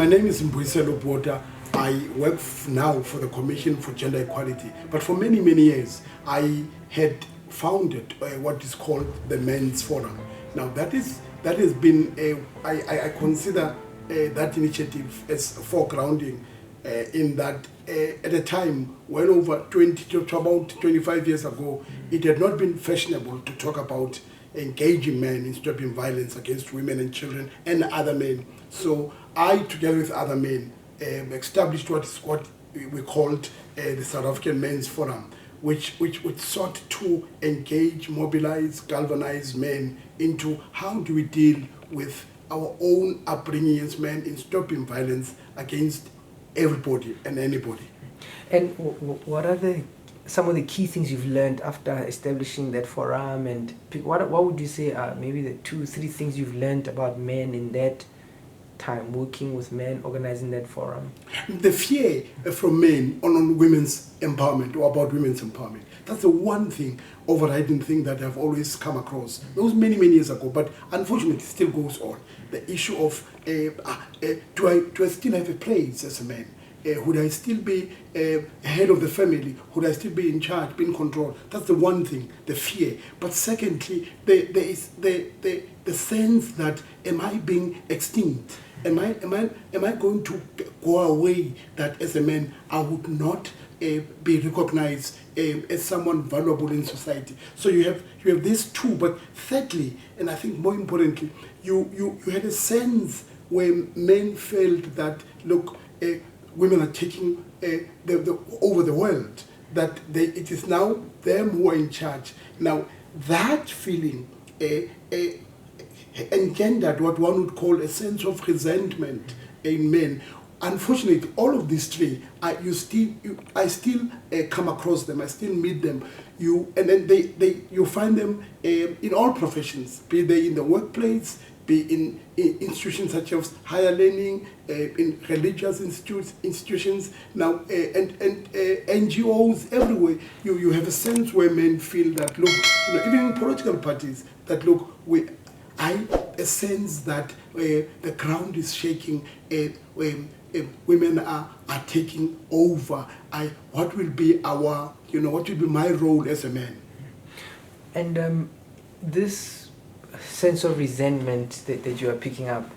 My name is Mbuyiselo Botha. I work now for the Commission for Gender Equality. But for many, many years, I had founded what is called the Men's Forum. Now, that has been, I consider that initiative as foregrounding in that at a time well over 20 to about 25 years ago, it had not been fashionable to talk about engaging men in stopping violence against women and children and other men. So I, together with other men, established what we called the South African Men's Forum, which sought to engage, mobilize, galvanize men into how do we deal with our own upbringing as men in stopping violence against everybody and anybody. And what are some of the key things you've learned after establishing that forum, and what would you say are maybe the 2-3 things you've learned about men in that time, working with men, organizing that forum? The fear from men on women's empowerment or about women's empowerment. That's the one thing, overriding thing that I've always come across. That was many, many years ago, but unfortunately it still goes on. The issue of do I still have a place as a man? Would I still be head of the family? Would I still be in charge, be in control? That's the one thing, the fear. But secondly, there is the sense that am I being extinct? Am I going to go away that as a man I would not be recognized as someone valuable in society? So you have these two, but thirdly, and I think more importantly, you had a sense where men felt that look, women are taking over the world, that it is now them who are in charge. Now that feeling engendered what one would call a sense of resentment in men. Unfortunately, all of these three, I still come across them. I still meet them. You find them in all professions, be they in the workplace, be in institutions such as higher learning, in religious institutions now, and NGOs everywhere. You have a sense where men feel that look, even in political parties, that look, a sense that the ground is shaking. Women are taking over. What will be what will be my role as a man? And this sense of resentment that you are picking up,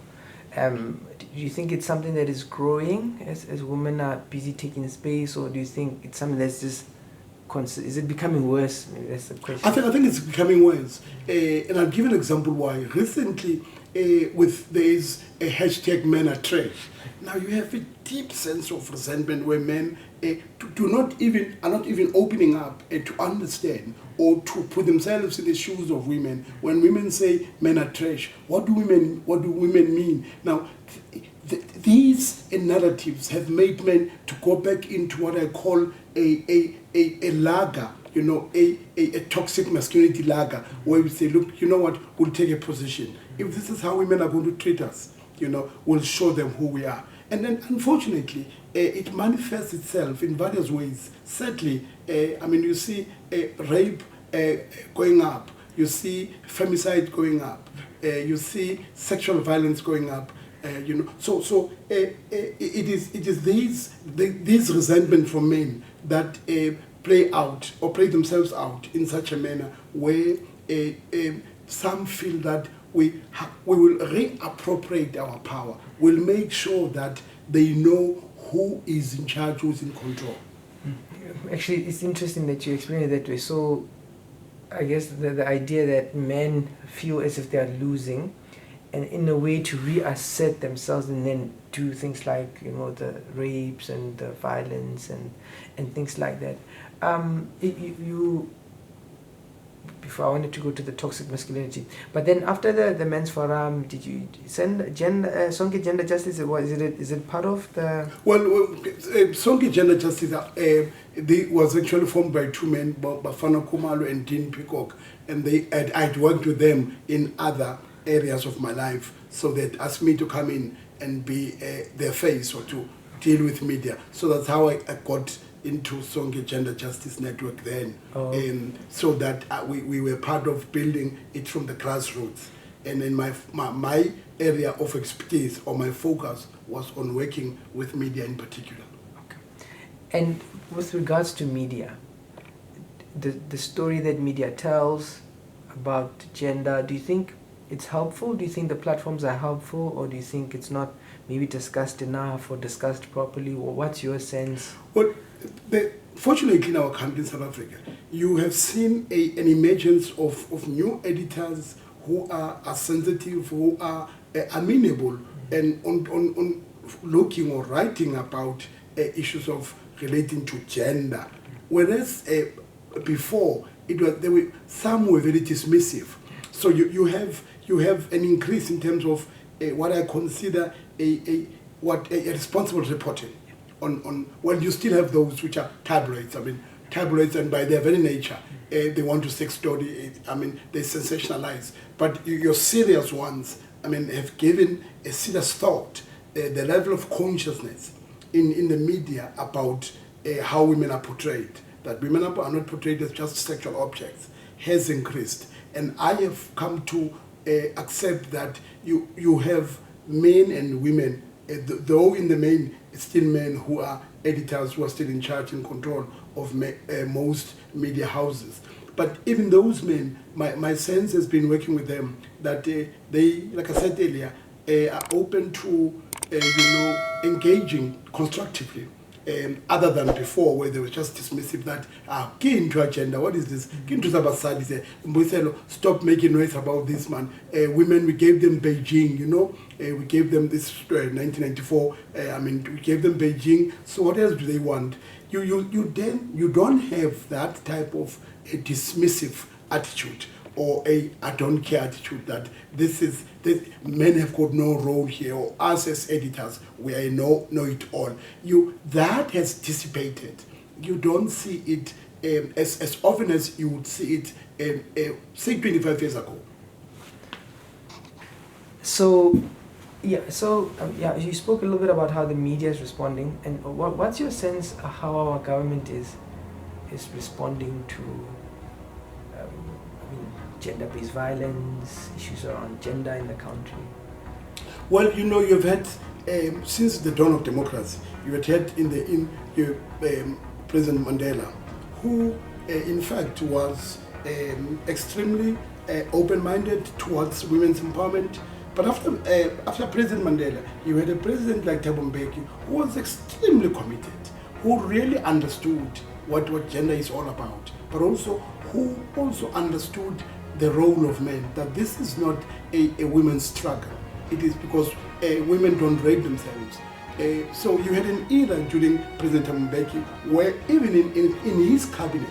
do you think it's something that is growing as women are busy taking space, or do you think it's something that's just is it becoming worse? Maybe that's the question. I think it's becoming worse, and I'll give an example why. Recently, there is a hashtag men are trash. Now you have a deep sense of resentment where men are not even opening up to understand or to put themselves in the shoes of women. When women say men are trash, what do women mean? Now these narratives have made men to go back into what I call a lager, a toxic masculinity lager, where we say, look, you know what, we'll take a position. If this is how women are going to treat us, we'll show them who we are. And then, unfortunately, it manifests itself in various ways. Sadly, you see rape going up, you see femicide going up, you see sexual violence going up. So it is these resentment from men that play themselves out in such a manner where some feel that we will reappropriate our power. We'll make sure that they know who is in charge, who's in control. Actually, it's interesting that you explain it that way. So I guess the idea that men feel as if they are losing, and in a way to reassert themselves and then do things like the rapes and the violence and things like that. Before I wanted to go to the toxic masculinity, but then after the men's forum, did you send Sonke Gender Justice? Is it part of the? Well, Sonke Gender Justice was actually formed by two men, Bafana Kumalo and Dean Peacock, and I'd worked with them in other areas of my life, so they asked me to come in and be their face or to deal with media. So that's how I got into Sonke Gender Justice Network then, so that we were part of building it from the grassroots. And in my area of expertise or my focus was on working with media in particular. Okay. And with regards to media, the story that media tells about gender, do you think it's helpful? Do you think the platforms are helpful, or do you think it's not maybe discussed enough or discussed properly? Or what's your sense? Well, fortunately in our country in South Africa, you have seen an emergence of new editors who are sensitive, who are amenable and on looking or writing about issues of relating to gender. Whereas before, some were very dismissive. So you have an increase in terms of what I consider a responsible reporting on. Well, you still have those which are tabloids. I mean, tabloids, and by their very nature, they want to sex story. I mean, they sensationalize. But your serious ones, I mean, have given a serious thought, the level of consciousness in the media about how women are portrayed. That women are not portrayed as just sexual objects has increased. And I have come to accept that you have men and women, though in the main it's still men who are editors, who are still in charge and control of most media houses. But even those men, my sense has been working with them that they, like I said earlier, are open to engaging constructively. Other than before, where they were just dismissive that, get into agenda, what is this? Get into Sabasadi, say, Mbuyiselo, stop making noise about this, man. Women, we gave them Beijing, we gave them this 1994, we gave them Beijing, so what else do they want? You don't have that type of a dismissive attitude or a I don't care attitude that men have got no role here, or us as editors, we are know it all. That has dissipated. You don't see it as often as you would see it, say 25 years ago. So, you spoke a little bit about how the media is responding, and what's your sense of how our government is responding to gender-based violence, issues around gender in the country? Well, you've had since the dawn of democracy, you had President Mandela, who in fact was extremely open-minded towards women's empowerment. But after President Mandela, you had a president like Thabo Mbeki, who was extremely committed, who really understood what gender is all about, but who also understood the role of men, that this is not a women's struggle. It is because women don't rape themselves. So you had an era during President Mbeki where even in his cabinet,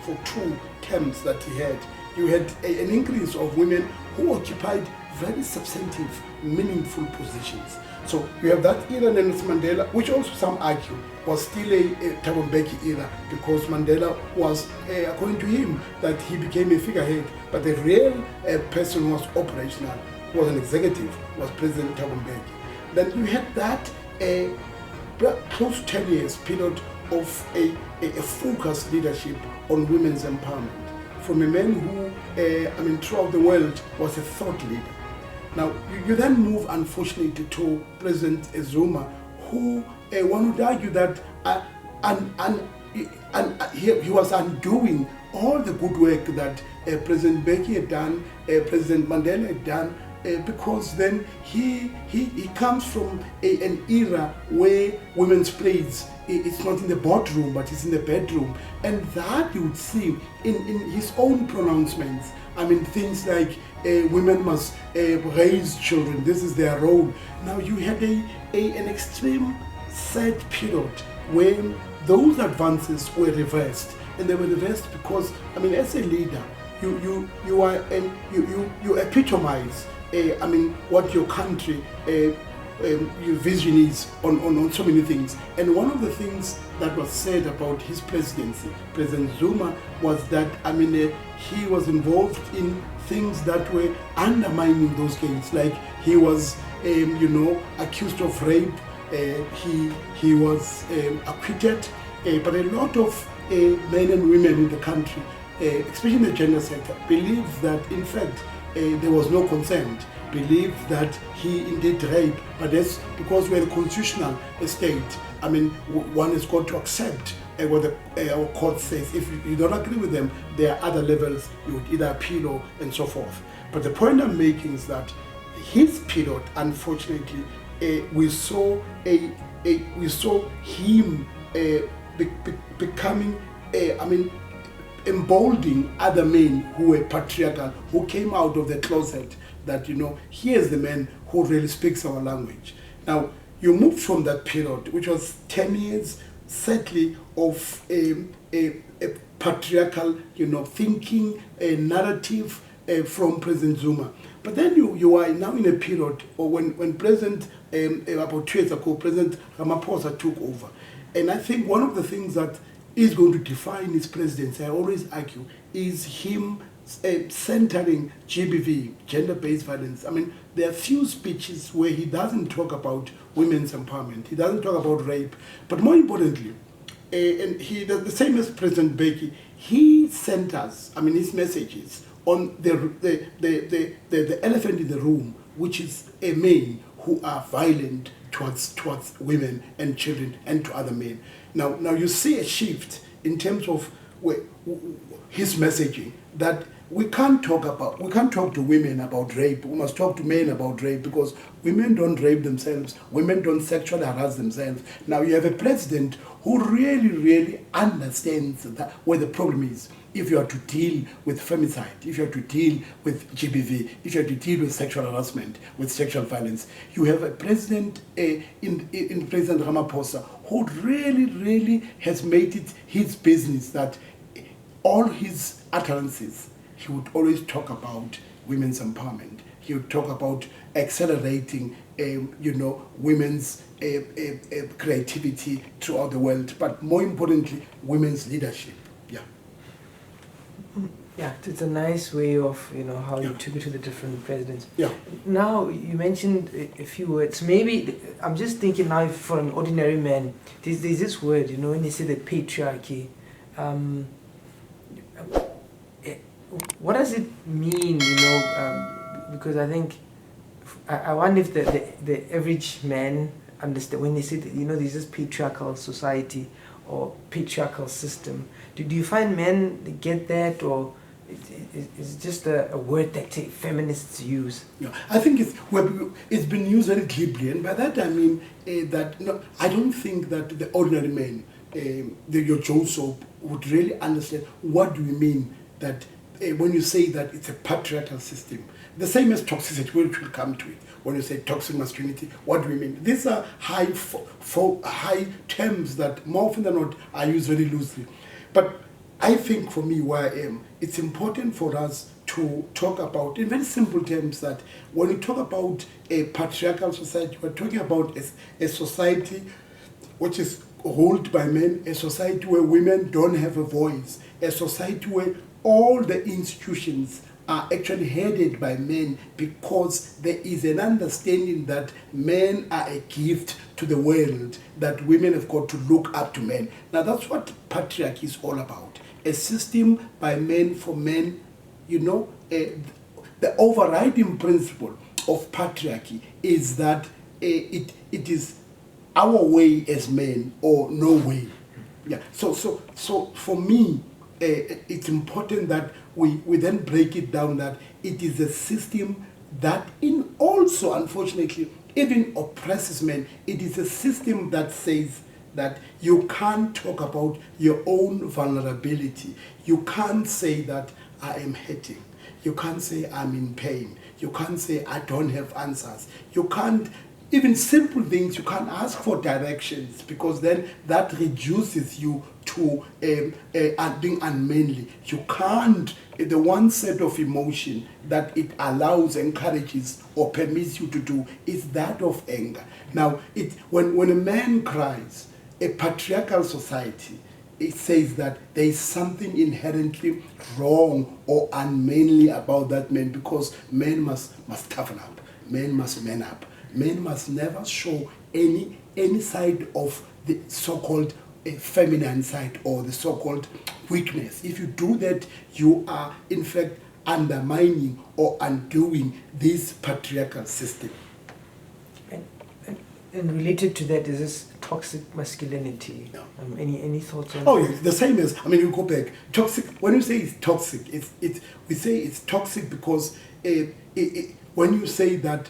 for 2 terms that he had, you had an increase of women who occupied very substantive, meaningful positions. So you have that era, and Mandela, which also some argue was still a Thabo Mbeki era, because Mandela was, according to him, that he became a figurehead, but the real person who was operational, who was an executive, was President Thabo Mbeki. Then you had that close to 10 years period of a focused leadership on women's empowerment from a man who, throughout the world, was a thought leader. Now, you then move, unfortunately, to President Zuma, who one would argue that he was undoing all the good work that President Mbeki had done, President Mandela had done, because then he comes from an era where women's place, it's not in the boardroom, but it's in the bedroom. And that you would see in his own pronouncements. Things like women must raise children, this is their role. Now you had an extreme sad period when those advances were reversed. And they were reversed because, as a leader, you epitomize what your country your vision is on so many things. And one of the things that was said about his presidency, President Zuma, was that he was involved in things that were undermining those gains. Like he was accused of rape, he was acquitted, but a lot of men and women in the country, especially in the gender sector, believe that in fact there was no consent, believed that he indeed raped, but that's because we're a constitutional state. I mean, one has got to accept what our court says. If you don't agree with them, there are other levels you would either appeal or and so forth. But the point I'm making is that his period, unfortunately, we saw him becoming, emboldening other men who were patriarchal, who came out of the closet, that, here's the man who really speaks our language. Now, you moved from that period, which was 10 years, sadly, of a patriarchal, thinking, a narrative from President Zuma. But then you are now in a period, or when President, about 2 years ago, President Ramaphosa took over. And I think one of the things that is going to define his presidency, I always argue, is him centering GBV, gender-based violence. I mean, there are few speeches where he doesn't talk about women's empowerment. He doesn't talk about rape. But more importantly, and the same as President Beki, he centers, his messages on the elephant in the room, which is men who are violent towards women and children and to other men. Now you see a shift in terms of his messaging, that we can't talk to women about rape. We must talk to men about rape, because women don't rape themselves. Women don't sexually harass themselves. Now you have a president who really, really understands where the problem is. If you are to deal with femicide, if you are to deal with GBV, if you are to deal with sexual harassment, with sexual violence, you have a president in President Ramaphosa who really, really has made it his business that all his utterances, he would always talk about women's empowerment. He would talk about accelerating, women's creativity throughout the world, but more importantly, women's leadership. Yeah. Yeah, it's a nice way of, how you took it to the different presidents. Yeah. Now, you mentioned a few words. Maybe, I'm just thinking now for an ordinary man, there's this word, when they say the patriarchy. What does it mean, because I think, I wonder if the average man understand when they say that, there's this patriarchal society or patriarchal system. Do you find men get that, or it's just a word that feminists use? Yeah, I think it's been used very glibly, and by that I mean I don't think that the ordinary man, your Joe Soap, would really understand what do we mean that when you say that it's a patriarchal system. The same as toxicity, which will come to it. When you say toxic masculinity, what do we mean? These are high terms that more often than not are used very loosely. But I think for me, where I am, it's important for us to talk about, in very simple terms, that when we talk about a patriarchal society, we're talking about a society which is ruled by men, a society where women don't have a voice, a society where all the institutions are actually headed by men, because there is an understanding that men are a gift to the world, that women have got to look up to men. Now that's what patriarchy is all about. A system by men for men, the overriding principle of patriarchy is that it is our way as men or no way. Yeah. So for me, it's important that we then break it down that it is a system that also, unfortunately, even oppresses men. It is a system that says that you can't talk about your own vulnerability. You can't say that I am hurting. You can't say I'm in pain. You can't say I don't have answers. You can't, even simple things, you can't ask for directions, because then that reduces you to being unmanly. You can't, the one set of emotion that it allows, encourages, or permits you to do is that of anger. Now, when a man cries, a patriarchal society, it says that there is something inherently wrong or unmanly about that man, because men must toughen up, men must man up. Men must never show any side of the so-called feminine side or the so-called weakness. If you do that, you are in fact undermining or undoing this patriarchal system. And related to that is this toxic masculinity. Yeah. Any thoughts on? Oh, yes, the same as, I mean, you go back. Toxic, when you say it's toxic, we say it's toxic because when you say that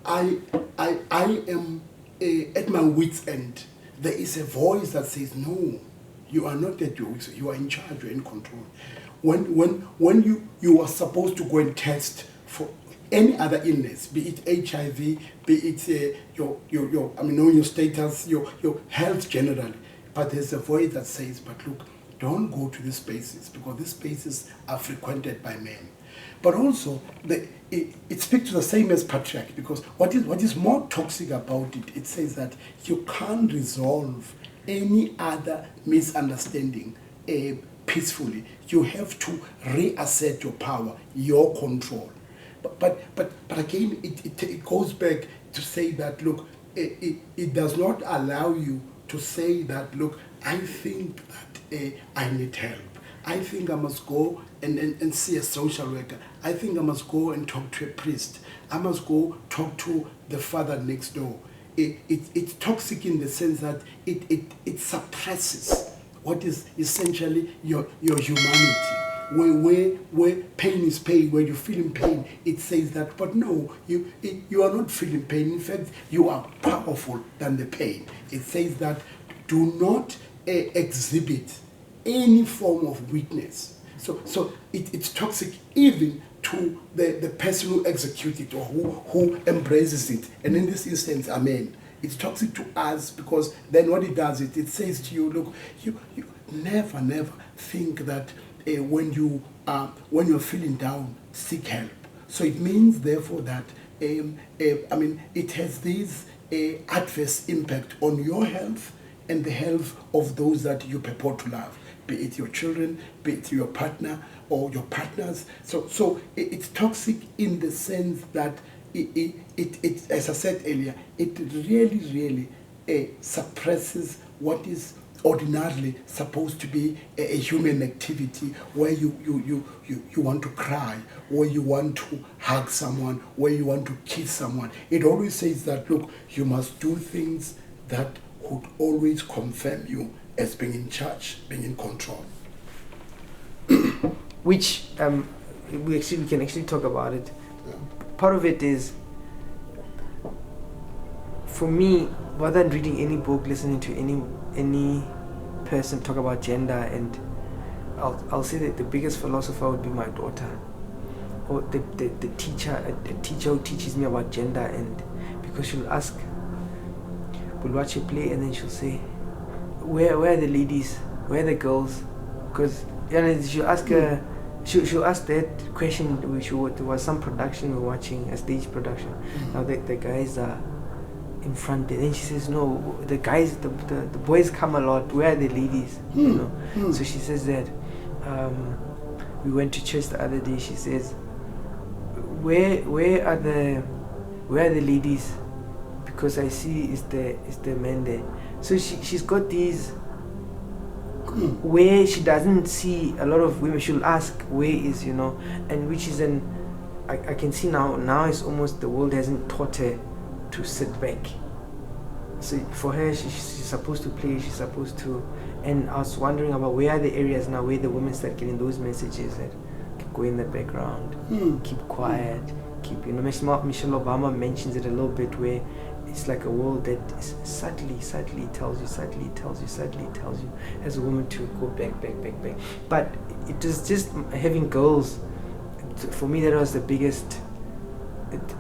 I am at my wit's end, there is a voice that says, no, you are not at your wit's end, you are in charge, you are in control. When you are supposed to go and test for any other illness, be it HIV, be it knowing your status, your health generally, but there's a voice that says, but look, don't go to these spaces because these spaces are frequented by men. But also, it speaks to the same as patriarchy, because what is more toxic about it, it says that you can't resolve any other misunderstanding peacefully. You have to reassert your power, your control. But again, it goes back to say that, look, it does not allow you to say that, look, I think that I need help. I think I must go and see a social worker. I think I must go and talk to a priest. I must go talk to the father next door. It's toxic in the sense that it suppresses what is essentially your humanity. Where pain is pain, where you're feeling pain, it says that, but no, you are not feeling pain. In fact, you are powerful than the pain. It says that do not exhibit any form of weakness. So it's toxic even to the person who executes it or who embraces it. And in this instance, amen. It's toxic to us because then what it does, it says to you, look, you never think that when you're feeling down, seek help. So it means therefore that it has this adverse impact on your health and the health of those that you purport to love, be it your children, be it your partner or your partners. So it's toxic in the sense that it as I said earlier, it really suppresses what is ordinarily supposed to be a human activity, where you want to cry, where you want to hug someone, where you want to kiss someone. It always says that, look, you must do things that would always confirm you as being in charge, being in control. Which we can actually talk about it. Yeah. Part of it is, for me, rather than reading any book, listening to any person talk about gender, and I'll say that the biggest philosopher would be my daughter, or the teacher, a teacher who teaches me about gender. And because she'll ask, we'll watch a play, and then she'll say, where are the ladies, where are the girls? Because she'll ask her, she'll ask that question, which there was some production we're watching, a stage production. Now the guys are in front there. Then she says, no, the guys, the boys come a lot, where are the ladies? So she says that we went to church the other day. She says, where are the ladies? Because I see is the men there. So she's got these where she doesn't see a lot of women. She'll ask where is, and which is I can see now it's almost the world hasn't taught her to sit back. So for her, she's supposed to play, she's supposed to. And I was wondering about where are the areas now where the women start getting those messages that go in the background, keep quiet, Michelle Obama mentions it a little bit, where it's like a world that subtly tells you as a woman to go back. But it was just having girls, for me, that was the biggest,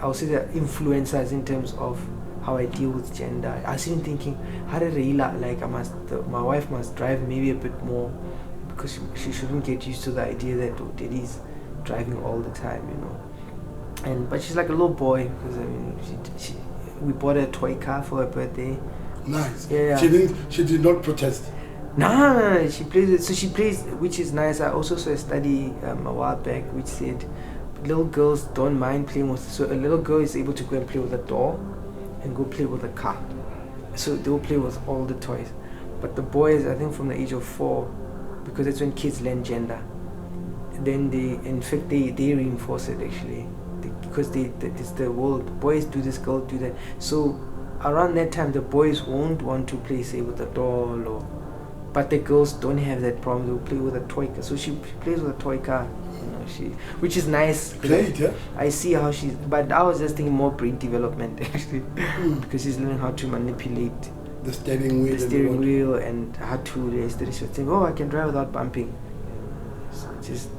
I'll say, the influencers in terms of how I deal with gender. I was even thinking, how did Raila, my wife must drive maybe a bit more, because she shouldn't get used to the idea that Daddy's driving all the time, but she's like a little boy, because we bought a toy car for her birthday. Nice. Yeah. She did not protest. No, she plays it. So she plays, which is nice. I also saw a study a while back which said little girls don't mind playing with. So a little girl is able to go and play with a doll and go play with a car. So they'll play with all the toys. But the boys, I think from the age of 4, because that's when kids learn gender, then they reinforce it actually, because it's the world. Boys do this, girls do that. So around that time, the boys won't want to play, say, with a doll, but the girls don't have that problem. They'll play with a toy car. So she plays with a toy car, which is nice. Great, yeah. I see how she's. But I was just thinking more brain development actually, because she's learning how to manipulate the steering wheel, and how to raise the thing. Oh, I can drive without bumping. So just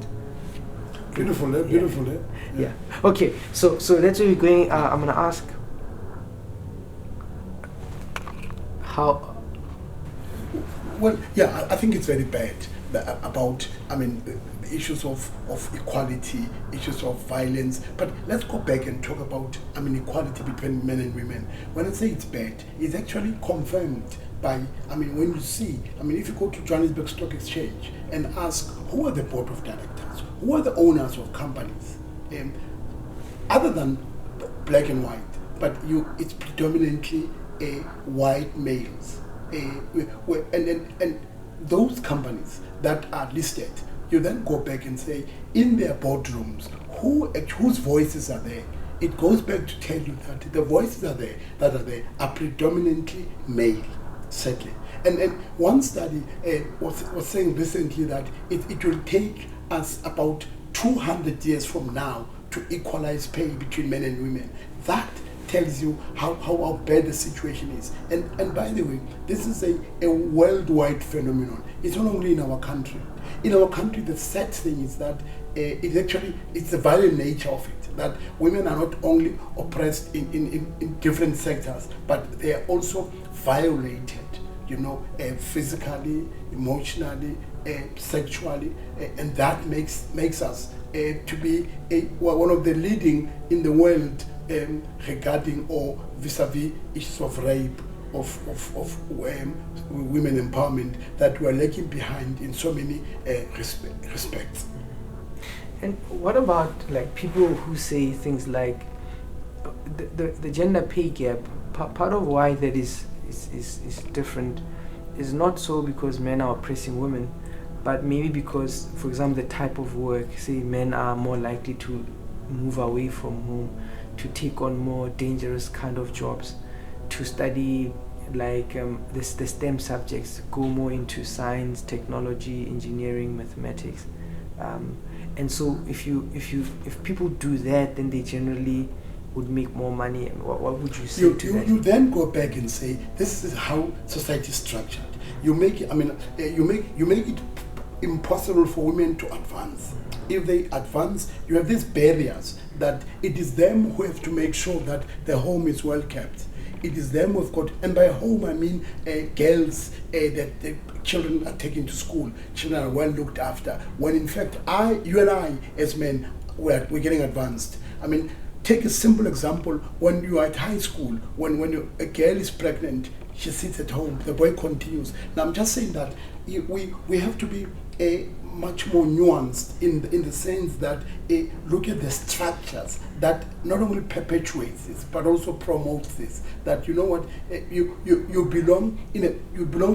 beautiful, eh? Beautiful, eh? Yeah. Okay. So that's where we're going. I'm gonna ask how. Well, yeah, I think it's very bad about, the issues of equality, issues of violence. But let's go back and talk about, equality between men and women. When I say it's bad, it's actually confirmed by, when you see, if you go to Johannesburg Stock Exchange and ask who are the board of directors, who are the owners of companies, other than black and white, but it's predominantly white males. And those companies that are listed, you then go back and say, in their boardrooms, whose voices are there? It goes back to tell you that the voices are predominantly male, sadly. And one study was saying recently that it will take us about 200 years from now to equalize pay between men and women. That tells you how bad the situation is. And by the way, this is a worldwide phenomenon. It's not only in our country. In our country, the sad thing is that it's the violent nature of it, that women are not only oppressed in different sectors, but they are also violated, physically, emotionally, sexually, and that makes us to be one of the leading in the world regarding or vis-a-vis issues of rape, of women empowerment, that we're lagging behind in so many respects. And what about people who say things like the gender pay gap? Part of why that is different is not so because men are oppressing women, but maybe because, for example, the type of work, say men are more likely to move away from home, to take on more dangerous kind of jobs, to study the STEM subjects, go more into science, technology, engineering, mathematics, and so if people do that, then they generally would make more money. What would you say to that? You then go back and say, this is how society is structured. You make it impossible for women to advance. If they advance, you have these barriers that it is them who have to make sure that the home is well kept. It is them who've got, and by home I mean girls, that the children are taken to school, children are well looked after. When in fact, you and I as men, we're getting advanced. Take a simple example. When you are at high school, when a girl is pregnant, she sits at home, the boy continues. Now I'm just saying that we have to be much more nuanced in the sense that look at the structures that not only perpetuates this but also promotes this. That you belong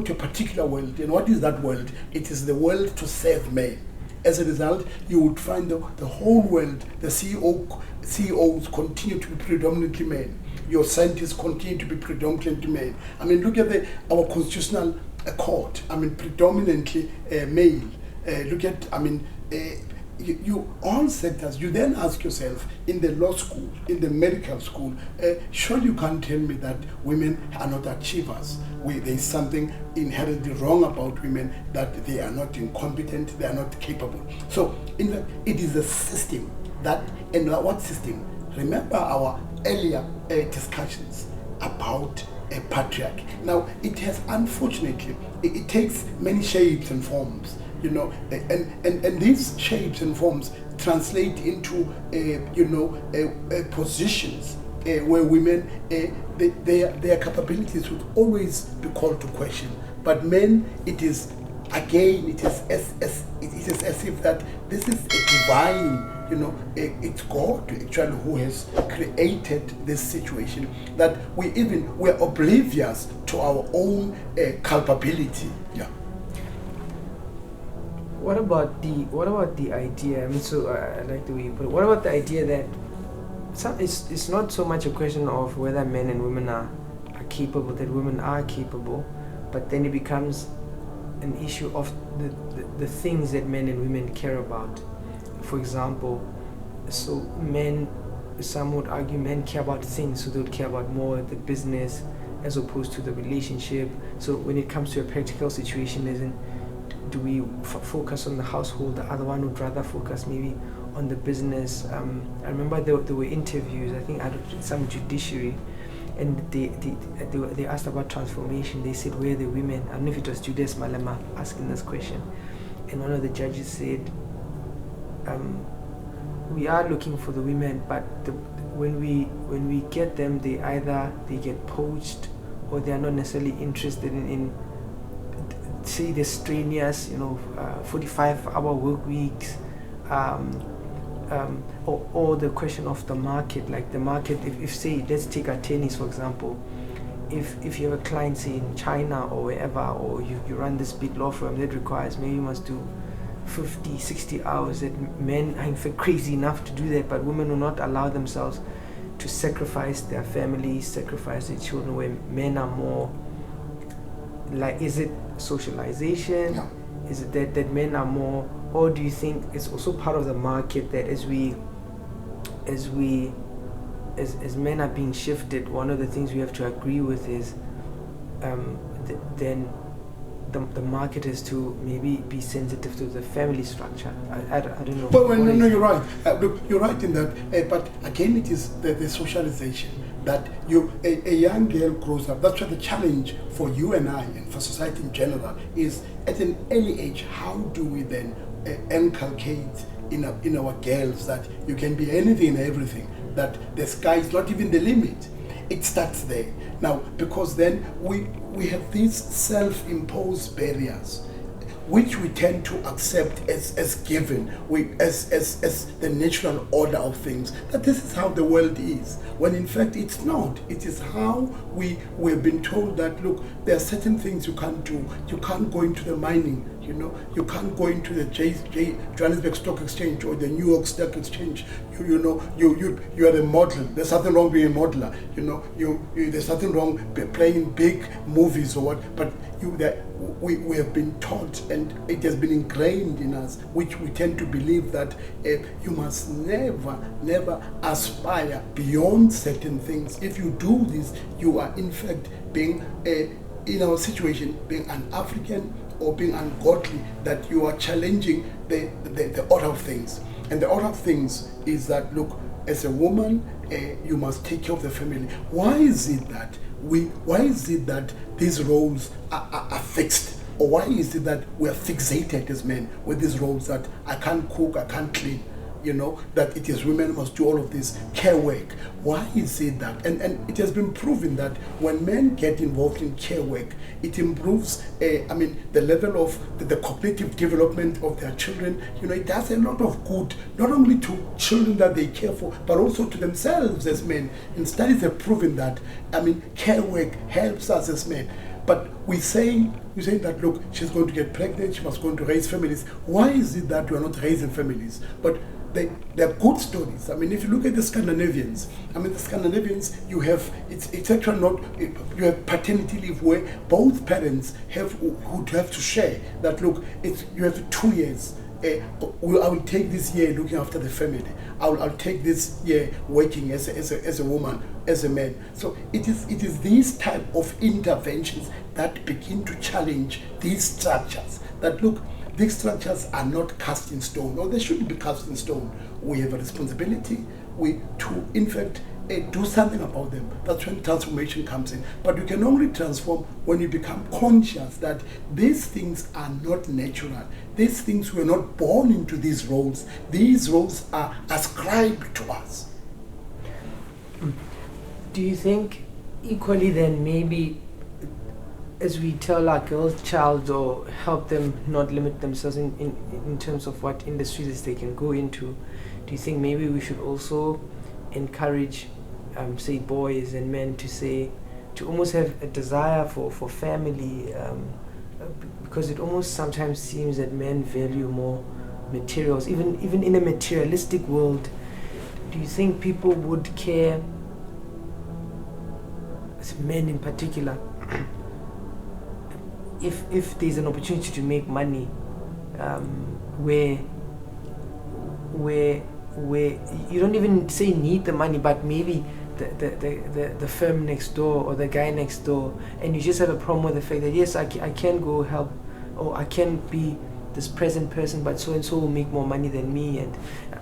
to a particular world, and what is that world? It is the world to serve men. As a result, you would find the whole world, the CEOs continue to be predominantly men. Your scientists continue to be predominantly men. Look at our constitutional accord. Predominantly male. Look at, you all sectors. You then ask yourself, in the law school, in the medical school, surely you can't tell me that women are not achievers. There is something inherently wrong about women, that they are not incompetent, they are not capable. So, it is a system that, and what system? Remember our earlier discussions about a patriarchy. Now, it has, unfortunately, it takes many shapes and forms. And these shapes and forms translate into positions where women their capabilities would always be called to question. But men, it is as if that this is a divine, it's God actually who has created this situation, that we're oblivious to our own culpability. Yeah. What about the idea? I mean, so I like the way you put it. What about the idea that it's not so much a question of whether men and women are capable, that women are capable, but then it becomes an issue of the things that men and women care about. For example, so some would argue men care about things, so they would care about more the business as opposed to the relationship. So when it comes to a practical situation, isn't do we focus on the household? The other one would rather focus maybe on the business. I remember there were interviews, I think at some judiciary, and they asked about transformation. They said, where are the women? I don't know if it was Judas Malema asking this question, and one of the judges said, we are looking for the women, but when we get them, they get poached, or they are not necessarily interested in say the strenuous 45-hour work weeks, or the question of the market. Like the market, if say, let's take attorneys for example, if you have a client say in China or wherever, or you run this big law firm that requires, maybe you must do 50, 60 hours, that men are in fact crazy enough to do that, but women will not allow themselves to sacrifice their families, sacrifice their children, where men are more like, is it socialization? Yeah. Is it that men are more, or do you think it's also part of the market that as men are being shifted, one of the things we have to agree with is then the market is to maybe be sensitive to the family structure. I don't know. Well, no, you're right. Look, you're right in that. But again, it is the socialization that a young girl grows up. That's why the challenge for you and I, and for society in general, is at an early age, how do we then inculcate in our girls that you can be anything and everything, that the sky is not even the limit. It starts there. Now, because then we have these self-imposed barriers which we tend to accept as given, as the natural order of things, that this is how the world is, when in fact it's not. It is how we've been told that, look, there are certain things you can't do. You can't go into the mining, you can't go into the Johannesburg Stock Exchange or the New York Stock Exchange. You are a model. There's nothing wrong being a modeler. There's nothing wrong playing big movies or what. But we have been taught, and it has been ingrained in us, which we tend to believe that you must never aspire beyond certain things. If you do this, you are in fact being in our situation, being an African or being ungodly, that you are challenging the order of things. And the order of things is that, look, as a woman, you must take care of the family. Why is it that these roles are fixed? Or why is it that we are fixated as men with these roles that I can't cook, I can't clean? That it is women must do all of this care work. Why is it that? And it has been proven that when men get involved in care work, it improves, the level of the cognitive development of their children. It does a lot of good, not only to children that they care for, but also to themselves as men. And studies have proven that, care work helps us as men. But we say that, look, she's going to get pregnant, she must go to raise families. Why is it that we are not raising families? But they're good stories. If you look at the Scandinavians, you have paternity leave where both parents would have to share that, look, you have 2 years. I will take this year looking after the family. I'll take this year working as a woman, as a man. So it is these type of interventions that begin to challenge these structures. That, look, these structures are not cast in stone, or they shouldn't be cast in stone. We have a responsibility to in fact do something about them. That's when transformation comes in. But you can only transform when you become conscious that these things are not natural. These things, we're not born into these roles. These roles are ascribed to us. Do you think equally then, maybe as we tell our girl child, or help them not limit themselves in terms of what industries they can go into, do you think maybe we should also encourage say boys and men to almost have a desire for family, because it almost sometimes seems that men value more materials, even in a materialistic world. Do you think people would care, as men in particular, if there's an opportunity to make money, where you don't even say need the money, but maybe the firm next door or the guy next door, and you just have a problem with the fact that yes, I can go help, or I can be this present person, but so and so will make more money than me, and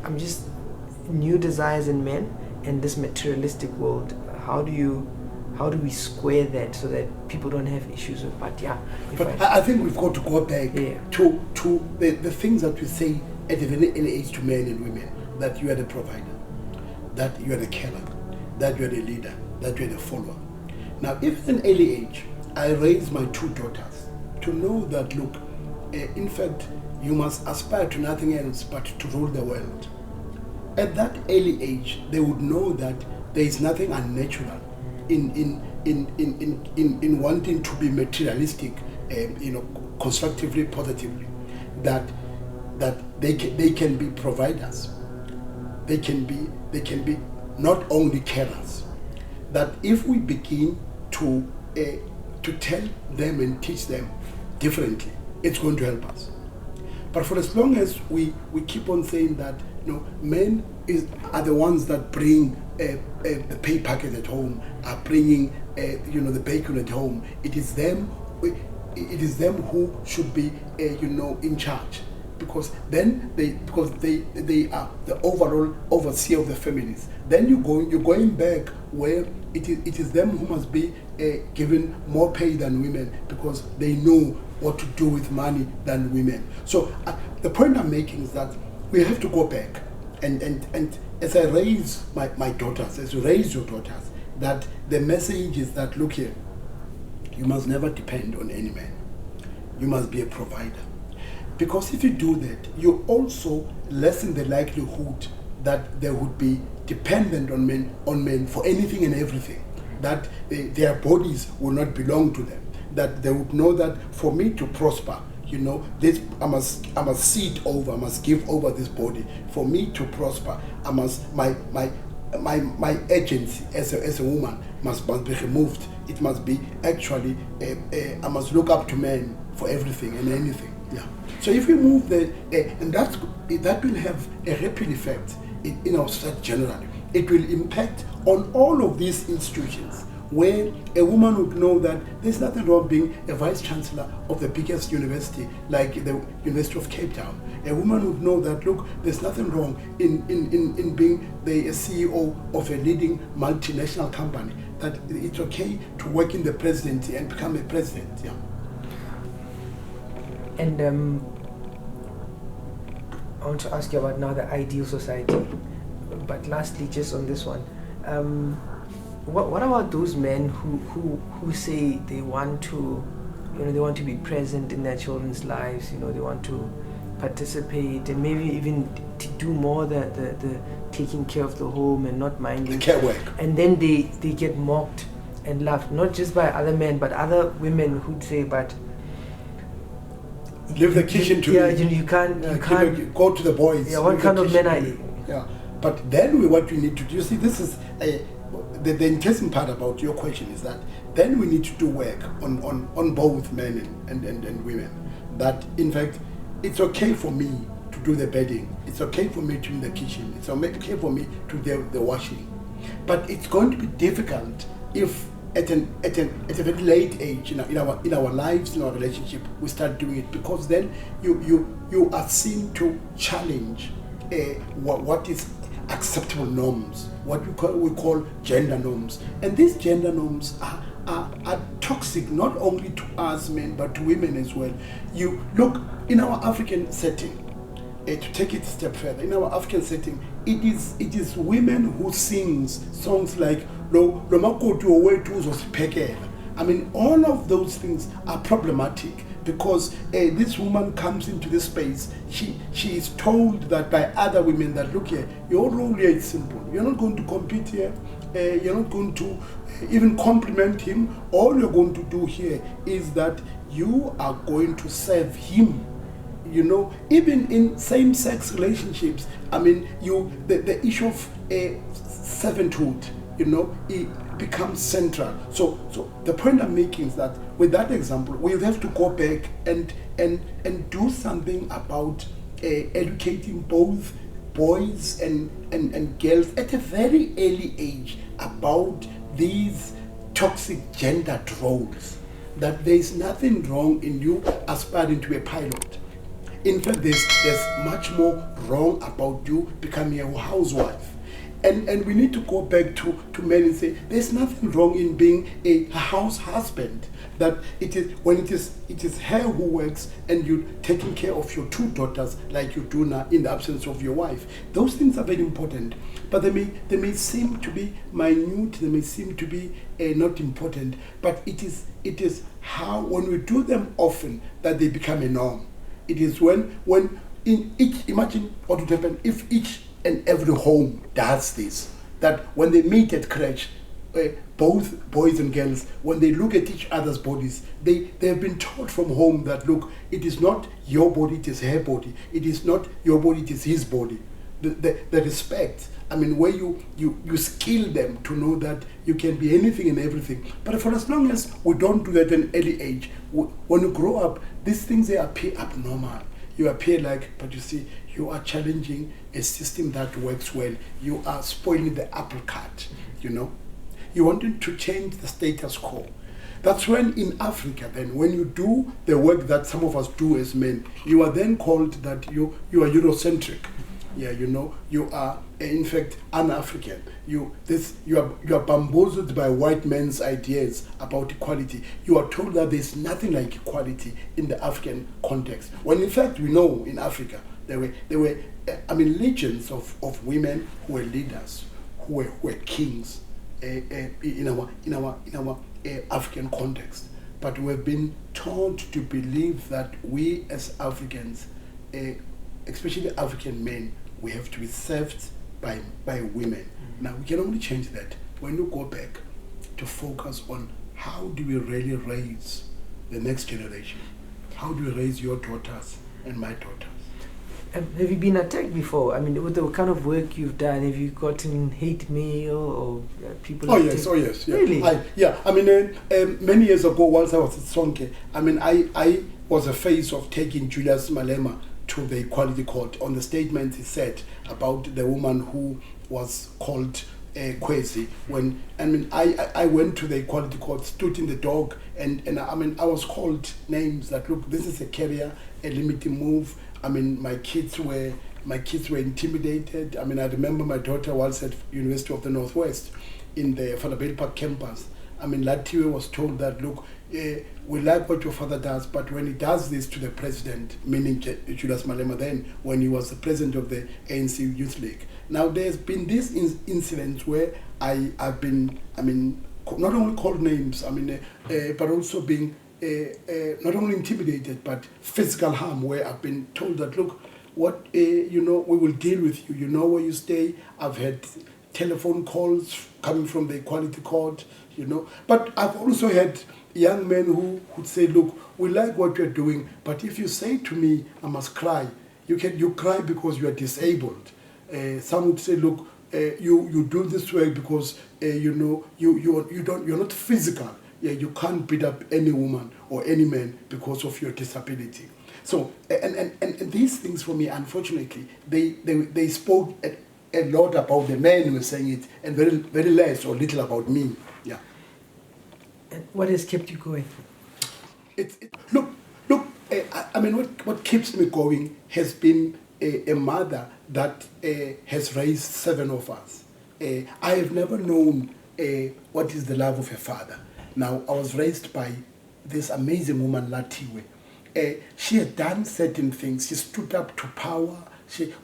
I'm just new desires in men and this materialistic world. How do we square that so that people don't have issues with? But yeah, I think we've got to go back to the things that we say at a very early age to men and women, that you are the provider, that you are the carer, that you are the leader, that you are the follower. Now, if at an early age I raise my 2 daughters to know that, look, in fact, you must aspire to nothing else but to rule the world. At that early age, they would know that there is nothing unnatural in wanting to be materialistic, constructively, positively. That they can be providers. They can be not only carers. That if we begin to tell them and teach them differently, it's going to help us. But for as long as we keep on saying that, men are the ones that bring the pay packet at home, are bringing the bacon at home. It is them who should be in charge, because they are the overall overseer of the families. Then you're going back where it is them who must be given more pay than women, because they know what to do with money than women. So the point I'm making is that we have to go back and as I raise my daughters, as you raise your daughters, that the message is that, look here, you must never depend on any man. You must be a provider. Because if you do that, you also lessen the likelihood that they would be dependent on men for anything and everything, that their bodies will not belong to them, that they would know that for me to prosper, this I must cede over, I must give over this body. For me to prosper, I must my agency as a woman must be removed. It must be actually I must look up to men for everything and anything. Yeah. So if we move there, and that will have a ripple effect in our society generally. It will impact on all of these institutions, where a woman would know that there's nothing wrong being a vice chancellor of the biggest university like the University of Cape Town. A woman would know that, look, there's nothing wrong in being the CEO of a leading multinational company, that it's okay to work in the presidency and become a president. Yeah. And I want to ask you about now the ideal society. But lastly, just on this one, what about those men who say they want to, they want to be present in their children's lives, they want to participate and maybe even to do more the taking care of the home and not minding the care work, and then they get mocked and laughed, not just by other men but other women who'd say, but leave the kitchen to you can't go to the boys. Yeah, what kind of men are you? Yeah, but then what we need to do, you see, this is the interesting part about your question is that then we need to do work on both men and women. That in fact, it's okay for me to do the bedding. It's okay for me to in the kitchen. It's okay for me to do the washing. But it's going to be difficult if at a very late age in our lives, in our relationship, we start doing it, because then you are seen to challenge what is acceptable norms, what we call gender norms. And these gender norms are toxic not only to us men but to women as well. You look in our African setting, to take it a step further, in our African setting, it is women who sings songs like Lo makoti owethu uzosiphekela. I mean, all of those things are problematic, because this woman comes into this space, she is told that by other women that, look here, your role here is simple. You're not going to compete here. You're not going to even compliment him. All you're going to do here is that you are going to serve him. You know, even in same-sex relationships, I mean, the issue of servanthood, you know, it becomes central. So the point I'm making is that with that example, we have to go back and do something about educating both boys and girls at a very early age about these toxic gendered roles. That there is nothing wrong in you aspiring to be a pilot. In fact, there's much more wrong about you becoming a housewife. And we need to go back to men and say there's nothing wrong in being a house husband. That it is her who works and you taking care of your 2 daughters like you do now in the absence of your wife. Those things are very important, but they may seem to be minute. They may seem to be not important, but it is how when we do them often that they become a norm. It is when in each, imagine what would happen if each and every home does this, that when they meet at crèche, both boys and girls, when they look at each other's bodies, they have been taught from home that, look, it is not your body, it is her body. It is not your body, it is his body. The respect, I mean, where you skill them to know that you can be anything and everything. But for as long as we don't do that at an early age, when you grow up, these things, they appear abnormal. You appear like, but you see, you are challenging a system that works well. You are spoiling the apple cart, you know. You wanted to change the status quo. That's when in Africa then, when you do the work that some of us do as men, you are then called that you are Eurocentric. Yeah, you know, you are in fact un-African. You are bamboozled by white men's ideas about equality. You are told that there's nothing like equality in the African context. When in fact we know in Africa there were legions of women who were leaders, who were kings in our African context. But we have been taught to believe that we as Africans, especially African men, we have to be served by women. Now we can only change that when you go back to focus on how do we really raise the next generation? How do we raise your daughters and my daughters? Have you been attacked before? I mean, with the kind of work you've done, have you gotten hate mail or people? Oh yes. Yeah. Really? Many years ago, whilst I was at Sonke, I was a face of taking Julius Malema to the Equality Court on the statement he said about the woman who was called Kwezi. When I went to the Equality Court, stood in the dock, and I was called names that, look, this is a career, a limited move. My kids were intimidated. I remember my daughter was at University of the Northwest in the Falabella Park campus. Latiwe was told that, look, we like what your father does, but when he does this to the president, meaning Julius Malema then, when he was the president of the ANC Youth League. Now there's been this incident where I've been, not only called names, but also being not only intimidated, but physical harm, where I've been told that, look, we will deal with you. You know where you stay. I've had telephone calls coming from the Equality Court, But I've also had young men who would say, look, we like what you're doing, but if you say to me, I must cry, you cry because you are disabled. Some would say, look, you do this work because you're not physical. Yeah, you can't beat up any woman or any man because of your disability. So, and these things for me, unfortunately, they spoke a lot about the men who were saying it, and very, very less or little about me. Yeah. And what has kept you going? What keeps me going has been a mother that has raised 7 of us. I have never known what is the love of a father. Now, I was raised by this amazing woman, Latiwe. She had done certain things. She stood up to power.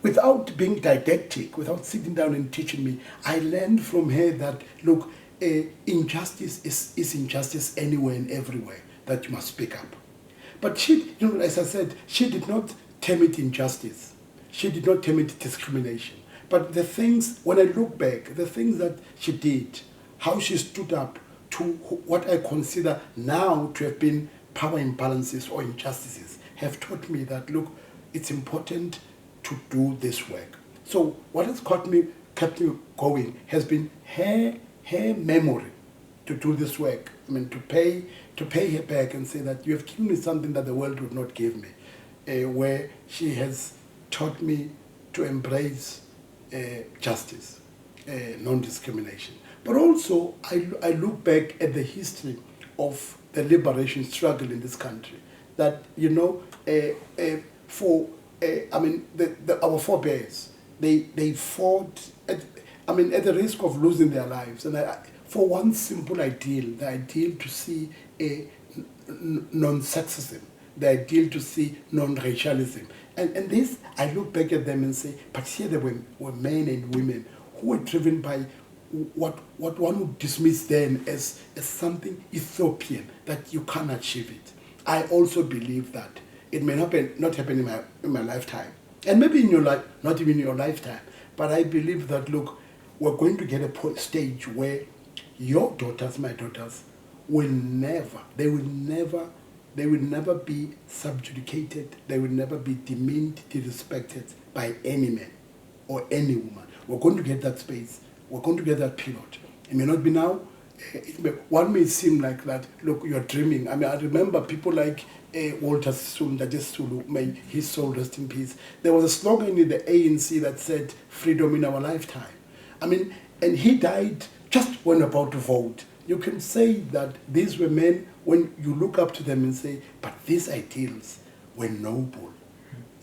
Without being didactic, without sitting down and teaching me, I learned from her that, look, injustice is injustice anywhere and everywhere, that you must speak up. But she, as I said, she did not term it injustice. She did not term it discrimination. But the things, when I look back, the things that she did, how she stood up to what I consider now to have been power imbalances or injustices have taught me that, look, it's important to do this work. So what has kept me going has been her memory to do this work. I mean, to pay her back and say that you have given me something that the world would not give me, where she has taught me to embrace justice, non-discrimination. But also, I look back at the history of the liberation struggle in this country. That, you know, our forebears, they fought at the risk of losing their lives, and for one simple ideal, the ideal to see a non-sexism, the ideal to see non-racialism. And this, I look back at them and say, but here there were men and women who were driven by what one would dismiss then as something Ethiopian, that you can't achieve it. I also believe that it may not happen in my lifetime, and maybe in your life, not even in your lifetime, but I believe that, look, we're going to get a stage where your daughters, my daughters, will never be subjugated, they will never be demeaned, disrespected by any man or any woman. We're going to get that space, we're going to get that period. It may not be now, one may seem like that, look, you're dreaming. I mean, I remember people like Walter Sisulu, may his soul rest in peace. There was a slogan in the ANC that said, freedom in our lifetime. I mean, and he died just when about to vote. You can say that these were men, when you look up to them and say, but these ideals were noble.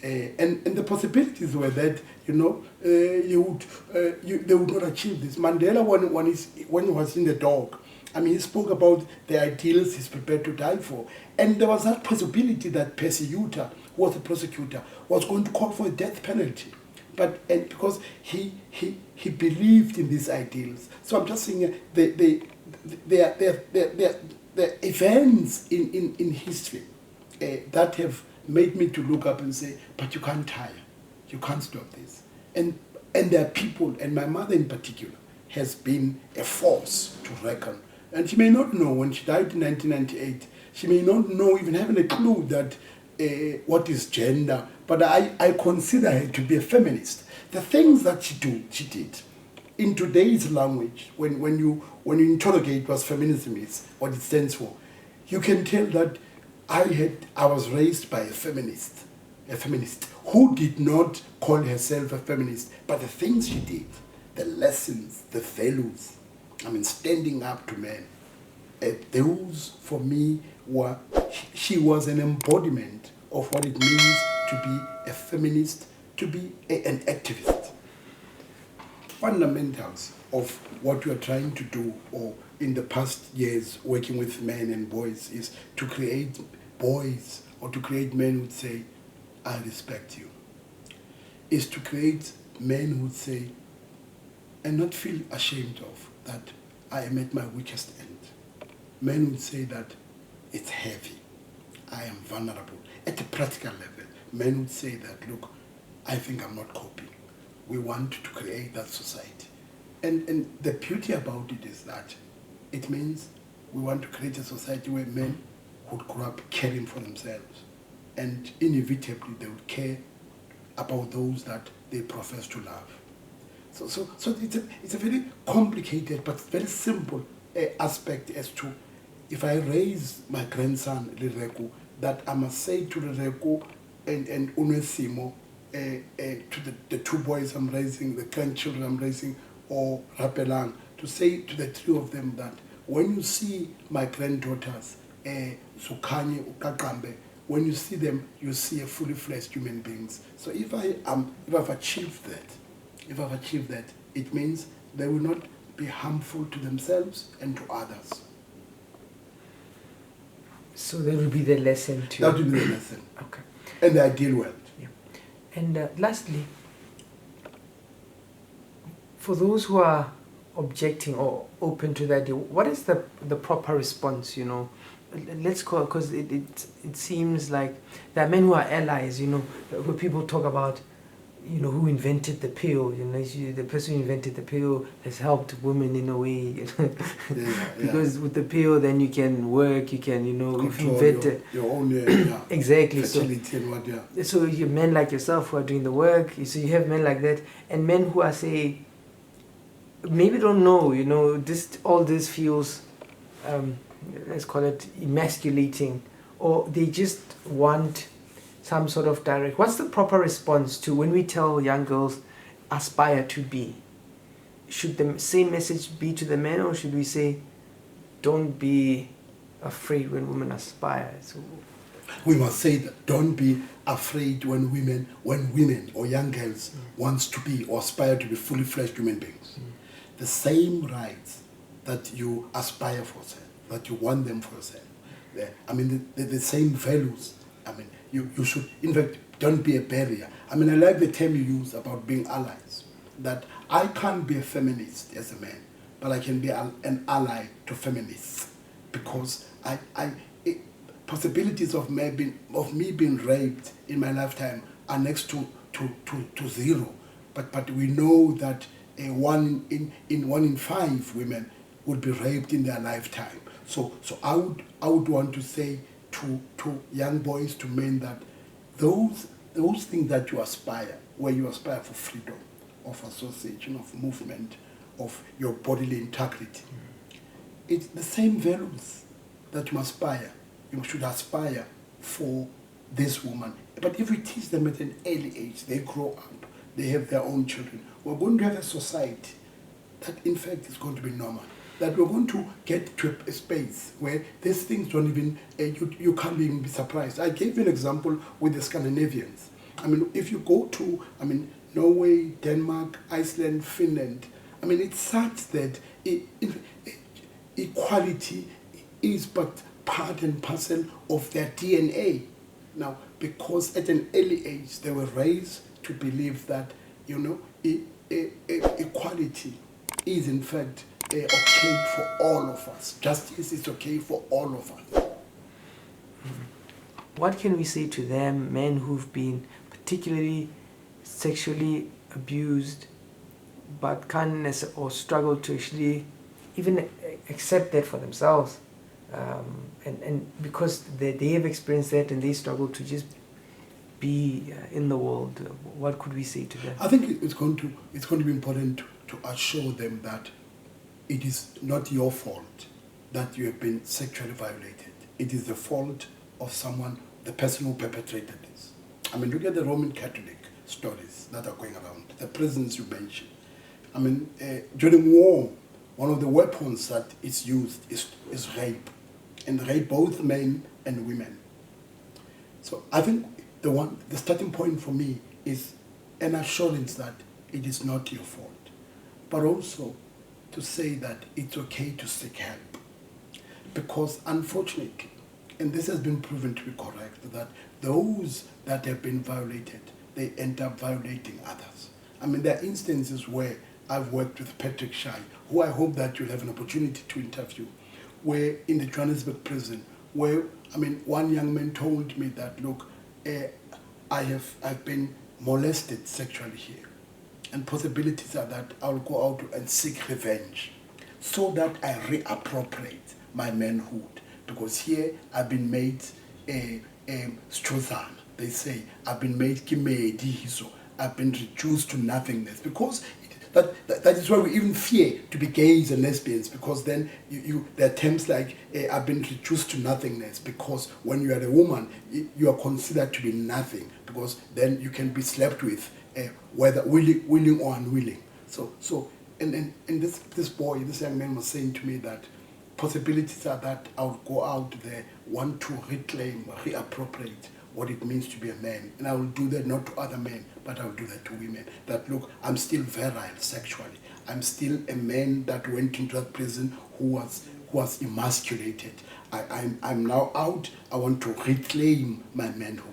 And the possibilities were that, you know, they would not achieve this. Mandela, when he was in the dock, I mean, he spoke about the ideals he's prepared to die for. And there was that possibility that Percy Yuta, who was the prosecutor, was going to call for a death penalty. And because he believed in these ideals. So I'm just saying the events in history that have made me to look up and say, but you can't tire, you can't stop this. And there are people, and my mother in particular, has been a force to reckon. And she may not know, when she died in 1998, she may not know, even having a clue that what is gender, but I consider her to be a feminist. The things that she did, in today's language, when you interrogate what feminism is, what it stands for, you can tell that I was raised by a feminist who did not call herself a feminist, but the things she did, the lessons, the values, I mean, standing up to men, those for me she was an embodiment of what it means to be a feminist, to be an activist. Fundamentals of what we are trying to do, or in the past years working with men and boys, is to create boys, or to create men who would say, I respect you. Is to create men who would say, and not feel ashamed of, that I am at my weakest end. Men would say that it's heavy, I am vulnerable. At a practical level, men would say that, look, I think I'm not coping. We want to create that society. And the beauty about it is that it means we want to create a society where men would grow up caring for themselves. And inevitably they would care about those that they profess to love. So it's a very complicated but very simple aspect as to, if I raise my grandson, Lireku, that I must say to Lireku and Unesimo, to the two boys I'm raising, the grandchildren I'm raising, or Rapelang, to say to the three of them that when you see my granddaughters, Sukanye, Ukakambe, when you see them, you see a fully fledged human beings. So if I've achieved that, it means they will not be harmful to themselves and to others. So that will be the lesson too. That will be the lesson. Okay. And the ideal world. Yeah. And lastly, for those who are objecting or open to that, what is the proper response, you know? Let's call, because it seems like there are men who are allies, you know, where people talk about who invented the pill. The person who invented the pill has helped women in a way. Because with the pill, then you can work, you can, if you invent your own exactly. fertility and what, So you men like yourself who are doing the work. So you have men like that, and men who are, say, maybe don't know, all this feels, let's call it emasculating, or they just want some sort of direct. What's the proper response to when we tell young girls aspire to be? Should the same message be to the men, or should we say don't be afraid when women aspire? So we must say that don't be afraid when women or young girls wants to be or aspire to be fully fledged human beings. The same rights that you aspire for yourself, that you want them for yourself. The same values. You should, in fact, don't be a barrier. I like the term you use about being allies. That I can't be a feminist as a man, but I can be an ally to feminists, because possibilities of me being raped in my lifetime are next to zero. But we know that one in five women would be raped in their lifetime. So I would want to say to young boys, to men, that those things that you aspire, where you aspire for freedom of association, of movement, of your bodily integrity, it's the same values that you aspire. You should aspire for this woman. But if we teach them at an early age, they grow up, they have their own children, we're going to have a society that in fact is going to be normal. That we're going to get to a space where these things don't even, you can't even be surprised. I gave you an example with the Scandinavians. If you go to, Norway, Denmark, Iceland, Finland, it's such that equality is but part and parcel of their DNA. Now, because at an early age, they were raised to believe that, equality is in fact okay for all of us. Justice is okay for all of us. What can we say to them, men who've been particularly sexually abused, but can't or struggle to actually even accept that for themselves, and because they have experienced that and they struggle to just be in the world? What could we say to them? I think it's going to be important to assure them that it is not your fault that you have been sexually violated. It is the fault of someone, the person who perpetrated this. Look at the Roman Catholic stories that are going around, the prisons you mentioned. During war, one of the weapons that is used is rape, and rape both men and women. So I think the starting point for me is an assurance that it is not your fault, but also to say that it's okay to seek help. Because unfortunately, and this has been proven to be correct, that those that have been violated, they end up violating others. There are instances where I've worked with Patrick Shai, who I hope that you'll have an opportunity to interview, where in the Johannesburg prison, where, one young man told me that, look, I've been molested sexually here, and possibilities are that I'll go out and seek revenge so that I reappropriate my manhood, because here I've been made Struzan. They say I've been made Kimedi, I've been reduced to nothingness, because that is why we even fear to be gays and lesbians, because then there are terms like I've been reduced to nothingness, because when you are a woman, you are considered to be nothing, because then you can be slept with, whether willing or unwilling. And this young man was saying to me that possibilities are that I'll go out there, want to reclaim, reappropriate what it means to be a man. And I will do that not to other men, but I will do that to women. That, look, I'm still virile sexually. I'm still a man that went into that prison who was emasculated. I'm now out. I want to reclaim my manhood.